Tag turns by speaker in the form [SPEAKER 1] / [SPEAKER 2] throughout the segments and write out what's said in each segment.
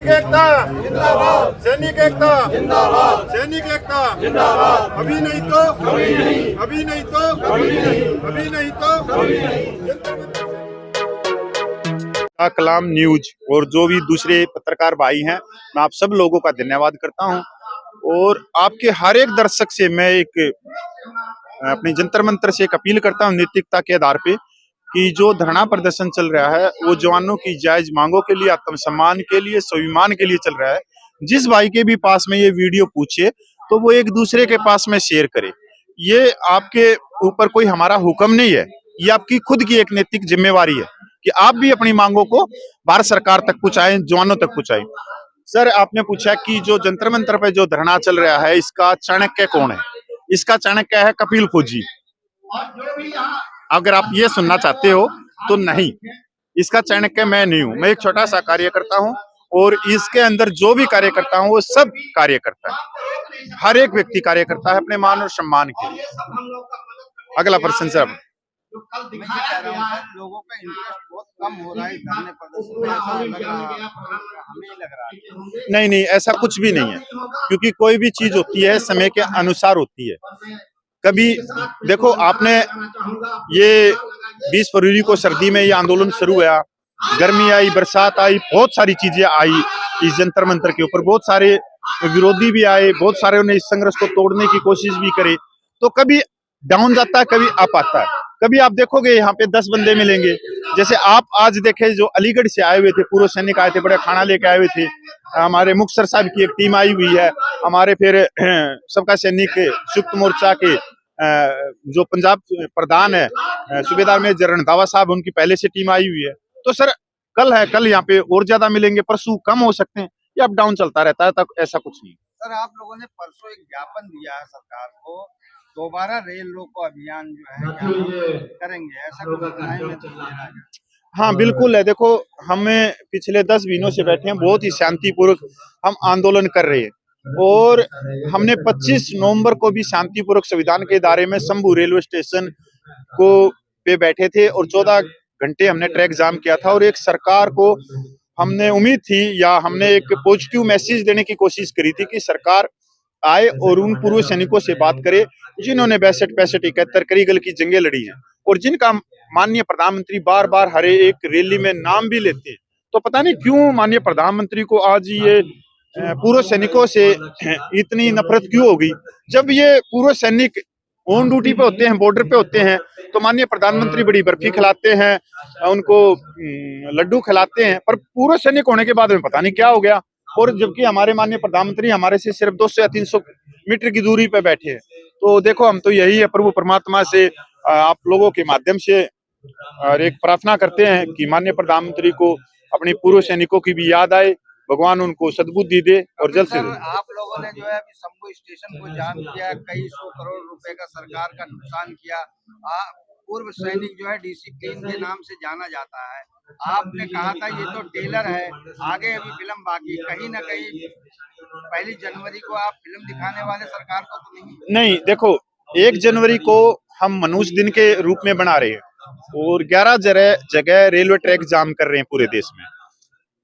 [SPEAKER 1] एकता जिंदाबाद, सैनिक एकता जिंदाबाद, सैनिक एकता जिंदाबाद। अभी नहीं तो कभी नहीं, अभी नहीं तो कभी नहीं, अभी नहीं तो कभी नहीं। कलाम न्यूज और जो भी दूसरे पत्रकार भाई हैं, मैं आप सब लोगों का धन्यवाद करता हूं। और आपके हर एक दर्शक से मैं एक अपनी जंतर मंतर से एक अपील करता हूं नैतिकता के आधार पे कि जो धरना प्रदर्शन चल रहा है वो जवानों की जायज मांगों के लिए, आत्मसम्मान के लिए, स्वाभिमान के लिए चल रहा है। जिस भाई के भी पास में ये वीडियो पूछे तो वो एक दूसरे के पास में शेयर करे। ये आपके ऊपर कोई हमारा हुक्म नहीं है, ये आपकी खुद की एक नैतिक जिम्मेवारी है कि आप भी अपनी मांगों को भारत सरकार तक पहुंचाएं, जवानों तक पहुंचाएं। सर, आपने पूछा कि जो जंतर मंतर पे जो धरना चल रहा है इसका चाणक्य कौन है? इसका चाणक्य है कपिल फौजी। अगर आप ये सुनना चाहते हो तो नहीं, इसका चाणक्य मैं नहीं हूं। मैं एक छोटा सा कार्यकर्ता हूं और इसके अंदर जो भी कार्य करता हूं वो सब कार्य करता है। हर एक व्यक्ति कार्य करता है अपने मान और सम्मान के लिए। अगला प्रश्न सर।
[SPEAKER 2] जो कल दिखाया गया है, लोगों का इंटरेस्ट बहुत कम हो रहा है इस धरने प्रदर्शन में, ऐसा लग रहा है, हमें लग रहा है।
[SPEAKER 1] नहीं नहीं, ऐसा कुछ भी नहीं है, क्योंकि कोई भी चीज होती है समय के अनुसार होती है। कभी देखो, आपने ये 20 फरवरी को सर्दी में ये आंदोलन शुरू हुआ, गर्मी आई, बरसात आई, बहुत सारी चीजें आई इस जंतर मंतर के ऊपर, बहुत सारे विरोधी भी आए, बहुत सारे ने इस संघर्ष को तोड़ने की कोशिश भी करे। तो कभी डाउन जाता है, कभी अप आता है। कभी आप देखोगे यहाँ पे 10 बंदे मिलेंगे, जैसे आप आज देखे जो अलीगढ़ से आए हुए थे, पूर्व सैनिक आए थे, बड़े खाना लेके आए हुए थे। हमारे मुक्तसर साहब की एक टीम आई हुई है, हमारे फिर सबका सैनिक संयुक्त मोर्चा के जो पंजाब प्रधान है सूबेदार मेजर रणधावा साहब, उनकी पहले से टीम आई हुई है। तो सर कल है, कल यहाँ पे और ज्यादा मिलेंगे, परसों कम हो सकते हैं, ये अप डाउन चलता रहता है, तक ऐसा कुछ नहीं।
[SPEAKER 2] सर, आप लोगों ने परसों एक ज्ञापन दिया है सरकार को, दोबारा रेल रोको अभियान जो है करेंगे, ऐसा कुछ सुनाई में तो दे रहा है।
[SPEAKER 1] हाँ बिल्कुल है। देखो, हमें पिछले 10 महीनों से बैठे हैं, बहुत ही शांतिपूर्वक हम आंदोलन कर रहे हैं। और हमने 25 नवंबर को भी शांतिपूर्वक संविधान के दायरे में शंभू रेलवे स्टेशन को पे बैठे थे और 14 घंटे हमने ट्रैक जाम किया था। और एक सरकार को हमने उम्मीद थी, या हमने एक पॉजिटिव मैसेज देने की कोशिश करी थी कि सरकार आए और उन पूर्व सैनिकों से बात करे जिन्होंने 62, 65, 71 करीगल की जंगें लड़ी हैं और जिनका माननीय प्रधानमंत्री बार बार हर एक रैली में नाम भी लेते हैं। तो पता नहीं क्यों माननीय प्रधानमंत्री को आज ये पूर्व सैनिकों से इतनी नफरत क्यों होगी। जब ये पूर्व सैनिक ऑन ड्यूटी पे होते हैं, बॉर्डर पे होते हैं, तो माननीय प्रधानमंत्री बड़ी बर्फी खिलाते हैं, उनको लड्डू खिलाते हैं, पर पूर्व सैनिक होने के बाद में पता नहीं क्या हो गया। और जबकि हमारे माननीय प्रधानमंत्री हमारे से सिर्फ 200 या 300 मीटर की दूरी पे बैठे हैं। तो देखो, हम तो यही है प्रभु परमात्मा से आप लोगों के माध्यम से और एक प्रार्थना करते हैं कि माननीय प्रधानमंत्री को अपने पूर्व सैनिकों की भी याद आए, भगवान उनको सद्बुद्धि दे और जल्द से जल्द।
[SPEAKER 2] आप लोगों ने जो है अभी शंभू स्टेशन को जाम किया, कई 100 करोड़ रुपए का सरकार का नुकसान किया। पूर्व सैनिक जो है डिसिप्लिन के नाम से जाना जाता है। आपने कहा था ये तो टेलर है, आगे अभी फिल्म बाकी, कहीं ना कहीं 1 जनवरी को आप फिल्म दिखाने वाले सरकार को तो
[SPEAKER 1] नहीं, देखो, 1 जनवरी को हम मनुष्य दिन के रूप में बना रहे हैं और 11 जगह रेलवे ट्रैक जाम कर रहे हैं पूरे देश में।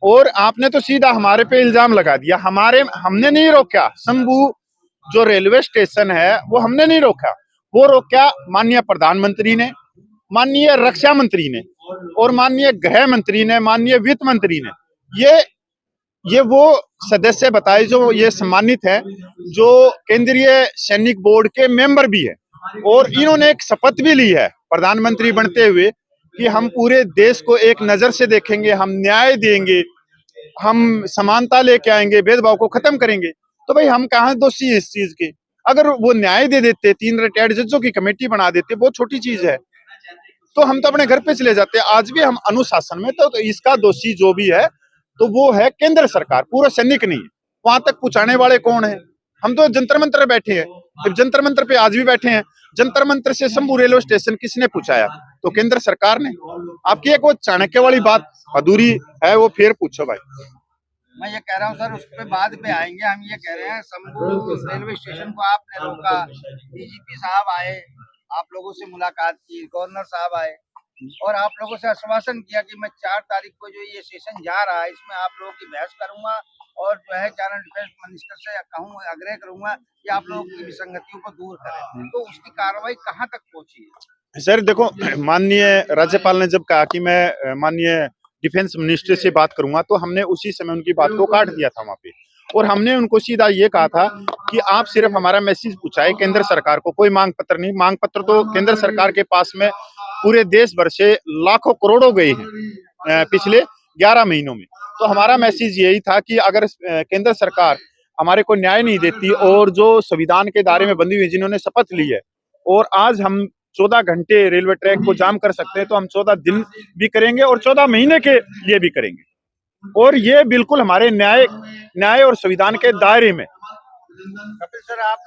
[SPEAKER 1] और आपने तो सीधा हमारे पे इल्जाम लगा दिया। हमने नहीं रोका। शंभू जो रेलवे स्टेशन है वो हमने नहीं रोका, वो रोका माननीय प्रधानमंत्री ने, माननीय रक्षा मंत्री ने और माननीय गृह मंत्री ने, माननीय वित्त मंत्री ने। ये वो सदस्य बताए जो ये सम्मानित है, जो केंद्रीय सैनिक बोर्ड के मेंबर भी है। और इन्होंने एक शपथ भी ली है प्रधानमंत्री बनते हुए कि हम पूरे देश को एक नजर से देखेंगे, हम न्याय देंगे, हम समानता लेके आएंगे, भेदभाव को खत्म करेंगे। तो भाई हम कहाँ दोषी है इस चीज के? अगर वो न्याय दे देते, 3 रिटायर्ड जजों की कमेटी बना देते, बहुत छोटी चीज है, तो हम तो अपने घर पे चले जाते। आज भी हम अनुशासन में, तो इसका दोषी जो भी है तो वो है केंद्र सरकार, पूरा सैनिक नहीं है। वहां तक पहुंचाने वाले कौन है? हम तो जंतर मंतर बैठे हैं, जंतर मंतर पे आज भी बैठे हैं। जंतर मंतर से शंभू रेलवे स्टेशन किसने पहुंचाया? तो केंद्र सरकार ने। आपकी एक वो चाणक्य वाली बात अधूरी है, वो फिर पूछो भाई।
[SPEAKER 2] मैं ये कह रहा हूँ सर, उस पे बाद में आएंगे। हम ये कह रहे हैं शंभू रेलवे स्टेशन को आपने रोका, डीजीपी साहब आए, आप लोगों से मुलाकात की, गवर्नर साहब आए, और आप लोगों से आश्वासन किया कि मैं 4 तारीख को जो ये सेशन जा रहा है इसमें आप लोगों की बहस करूंगा और जो है जनरल डिफेंस मिनिस्टर से कहूँ आग्रह करूंगा कि आप लोगों की विसंगतियों को दूर करें। तो उसकी कार्रवाई कहाँ तक पहुंची है?
[SPEAKER 1] सर देखो, माननीय राज्यपाल ने जब कहा कि मैं माननीय डिफेंस मिनिस्टर से बात करूंगा, तो हमने उसी समय उनकी बात को काट दिया था वहां पे। और हमने उनको सीधा ये कहा था कि आप सिर्फ हमारा मैसेज पहुंचाए केंद्र सरकार को, कोई मांग पत्र नहीं। मांग पत्र तो केंद्र सरकार के पास में पूरे देश भर से लाखों करोड़ों गए हैं पिछले 11 महीनों में। तो हमारा मैसेज यही था कि अगर केंद्र सरकार हमारे को न्याय नहीं देती और जो संविधान के दायरे में बंदी हुई जिन्होंने शपथ ली है, और आज हम 14 घंटे रेलवे ट्रैक को जाम कर सकते हैं, तो हम 14 दिन भी करेंगे और 14 महीने के लिए भी करेंगे। और ये बिल्कुल हमारे न्याय और संविधान के दायरे में।
[SPEAKER 2] कपिल सर, आप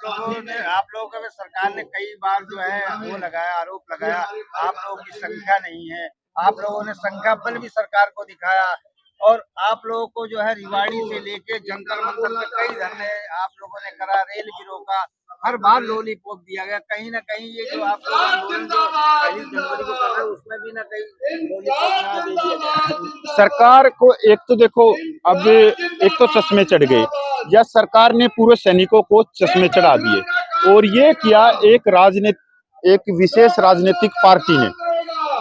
[SPEAKER 2] लोगों के सरकार ने कई बार जो है वो लगाया, आरोप लगाया आप लोगों की संख्या नहीं है। आप लोगों ने संख्या बल भी सरकार को दिखाया और आप लोगों को जो है रिवाड़ी से लेके जंतर मंतर तक कई धरने आप लोगों ने करा, रेल भी रोका, हर बार लॉलीपॉप दिया गया। कहीं ना कहीं ये जो आप लोग आंदोलन जो 21 जनवरी को कर रहे हैं उसमें भी ना कहीं लॉलीपॉप दे दिया गया।
[SPEAKER 1] सरकार को एक तो देखो, अब एक तो चश्मे चढ़ गए, या सरकार ने पूरे सैनिकों को चश्मे चढ़ा दिए, और ये किया एक विशेष राजनीतिक पार्टी ने।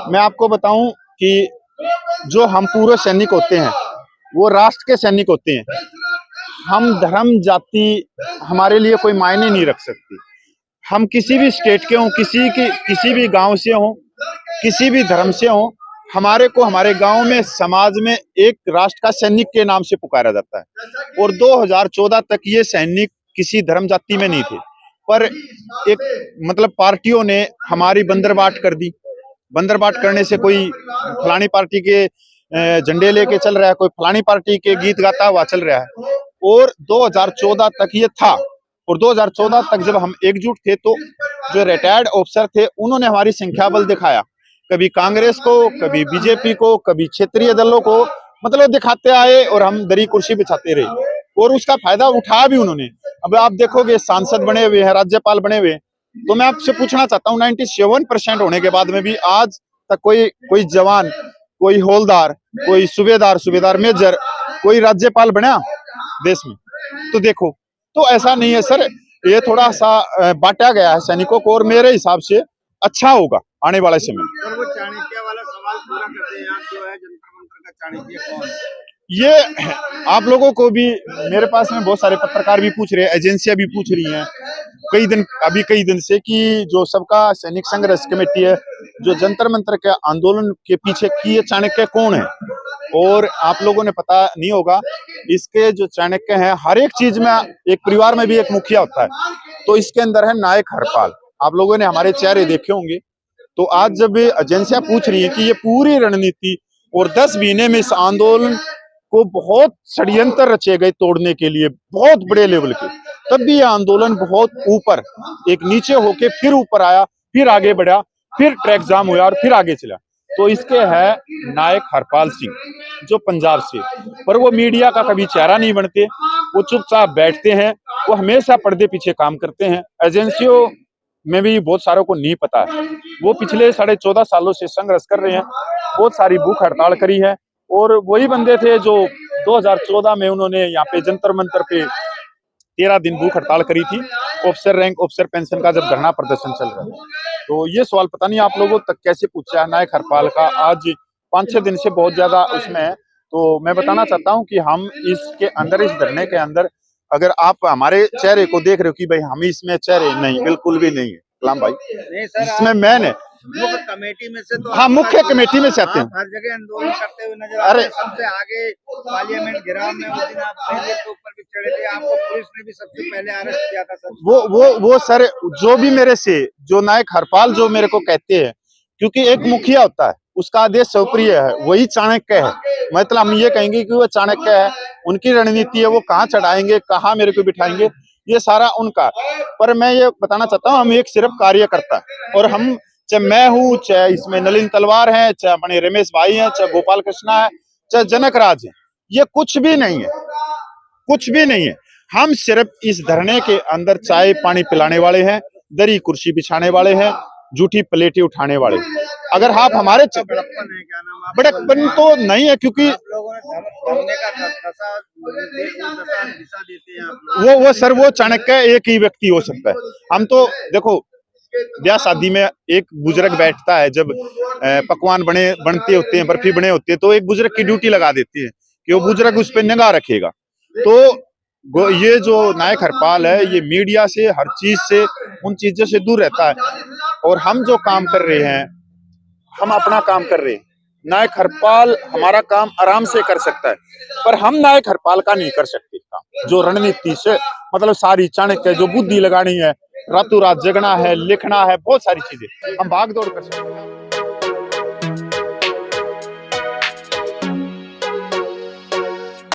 [SPEAKER 1] मैं आपको बताऊं कि जो हम पूरे सैनिक होते हैं वो राष्ट्र के सैनिक होते हैं। हम धर्म जाति हमारे लिए कोई मायने नहीं रख सकती। हम किसी भी स्टेट के हों, किसी भी गांव से हों, किसी भी धर्म से हों, हमारे को हमारे गांव में, समाज में एक राष्ट्र का सैनिक के नाम से पुकारा जाता है। और 2014 तक ये सैनिक किसी धर्म जाति में नहीं थे, पर एक मतलब पार्टियों ने हमारी बंदरबाट कर दी। बंदरबाट करने से कोई फलानी पार्टी के झंडे लेके चल रहा है, कोई फलानी पार्टी के गीत गाता हुआ चल रहा है। और 2014 तक ये था, और 2014 तक जब हम एकजुट थे तो जो रिटायर्ड ऑफिसर थे उन्होंने हमारी संख्या बल दिखाया, कभी कांग्रेस को, कभी बीजेपी को, कभी क्षेत्रीय दलों को, मतलब दिखाते आए और हम दरी कुर्सी बिछाते रहे, और उसका फायदा उठाया भी उन्होंने। अब आप देखोगे सांसद बने हुए हैं, राज्यपाल बने हुए, तो मैं आपसे पूछना चाहता हूँ 97% होने के बाद में भी आज तक कोई जवान, कोई हौलदार, कोई सूबेदार मेजर, कोई राज्यपाल बना देश में? तो देखो, तो ऐसा नहीं है सर, ये थोड़ा सा बांटा गया है सैनिकों को, और मेरे हिसाब से अच्छा होगा आने वाले समय।
[SPEAKER 2] और वो चाणक्य वाला सवाल पूरा करते हैं, आप जो है जंतर मंतर का चाणक्य कौन है?
[SPEAKER 1] ये आप लोगों को भी, मेरे पास में बहुत सारे पत्रकार भी पूछ रहे हैं, एजेंसियां भी पूछ रही हैं कई दिन से, कि जो सबका सैनिक संघर्ष कमेटी है, जो जंतर मंतर के आंदोलन के पीछे की ये चाणक्य कौन है। और आप लोगों ने पता नहीं होगा, इसके जो चाणक्य हैं, हर एक चीज में, एक परिवार में भी एक मुखिया होता है, तो इसके अंदर है नायक हरपाल। आप लोगों ने हमारे चेहरे देखे होंगे। तो आज जब एजेंसियां पूछ रही है कि ये पूरी रणनीति और 10 महीने में इस आंदोलन को बहुत षड्यंत्र रचे गए तोड़ने के लिए, बहुत बड़े लेवल के, तब भी यह आंदोलन बहुत ऊपर, एक नीचे होके फिर ऊपर आया, फिर आगे बढ़ा, फिर ट्रैक जाम हुआ और फिर आगे चला। तो इसके है नायक हरपाल सिंह, जो पंजाब से, पर वो मीडिया का कभी चेहरा नहीं बनते, वो चुपचाप बैठते हैं, वो हमेशा पर्दे पीछे काम करते हैं। एजेंसियों में भी बहुत सारों को नहीं पता है, वो पिछले 14.5 सालों से संघर्ष कर रहे हैं, बहुत सारी भूख हड़ताल करी है, और वही बंदे थे जो 2014 में उन्होंने यहाँ पे जंतर मंतर पे 13 दिन भूख हड़ताल करी थी, ऑफिसर रैंक, ऑफिसर पेंशन का जब धरना प्रदर्शन चल रहा है। तो ये सवाल पता नहीं आप लोगों तक कैसे पूछा है नायक हरपाल का, आज 5-6 दिन से बहुत ज्यादा उसमें है। तो मैं बताना चाहता हूँ कि हम इसके अंदर, इस धरने के अंदर, अगर आप हमारे चेहरे को देख रहे हो कि भाई हम इसमें चेहरे नहीं, बिल्कुल भी नहीं है कलाम भाई, इसमें मैन है
[SPEAKER 2] मुख्य कमेटी में से। तो
[SPEAKER 1] हाँ, मुख्य कमेटी में से आते हैं।
[SPEAKER 2] हर जगह आंदोलन करते हुए नजर आ रहे हैं, सबसे आगे पार्लियामेंट घेराव में उस दिन आप पहले के ऊपर भी चढ़े थे, आपको पुलिस ने भी सबसे पहले अरेस्ट किया था सर।
[SPEAKER 1] वो सर, जो भी मेरे से, जो नायक हरपाल जो मेरे को कहते हैं, क्योंकि एक मुखिया होता है, उसका आदेश स्वप्रिय है, वही चाणक्य है। मतलब हम ये कहेंगे कि वो चाणक्य है, उनकी रणनीति है, वो कहाँ चढ़ाएंगे, कहाँ मेरे को बिठाएंगे, ये सारा उनका। पर मैं ये बताना चाहता हूँ, हम एक सिर्फ कार्यकर्ता, और हम, चाहे मैं हूँ, चाहे इसमें नलिन तलवार है, चाहे अपने रमेश भाई हैं, चाहे गोपाल कृष्णा है, चाहे जनक राज है, ये कुछ भी नहीं है, कुछ भी नहीं है। हम सिर्फ इस धरने के अंदर चाय पानी पिलाने वाले हैं, दरी कुर्सी बिछाने वाले हैं, जूठी प्लेटें उठाने वाले। अगर आप हमारे
[SPEAKER 2] बड़प्पन है, क्या नाम आप
[SPEAKER 1] बड़कपन तो नहीं है, क्योंकि
[SPEAKER 2] आप लोगों ने धमने का दशा दिशा देते हैं आप लोग।
[SPEAKER 1] वो सर वो चाणक्य एक ही व्यक्ति हो सकता है। हम तो देखो ब्याह शादी में एक बुजुर्ग बैठता है, जब पकवान बनते होते हैं, बर्फी बने होते हैं, तो एक बुजुर्ग की ड्यूटी लगा देती है कि वो बुजुर्ग उस पर निगाह रखेगा। तो ये जो नायक हरपाल है, ये मीडिया से, हर चीज से, उन चीजों से दूर रहता है। और हम जो काम कर रहे हैं, हम अपना काम कर रहे हैं। नायक हरपाल हमारा काम आराम से कर सकता है, पर हम नायक हरपाल का नहीं कर सकते काम। जो रणनीति से मतलब सारी चाणक्य जो बुद्धि लगानी है, रातों रात जगना है, लिखना है, बहुत सारी चीजें हम भाग दौड़ कर सकते हैं।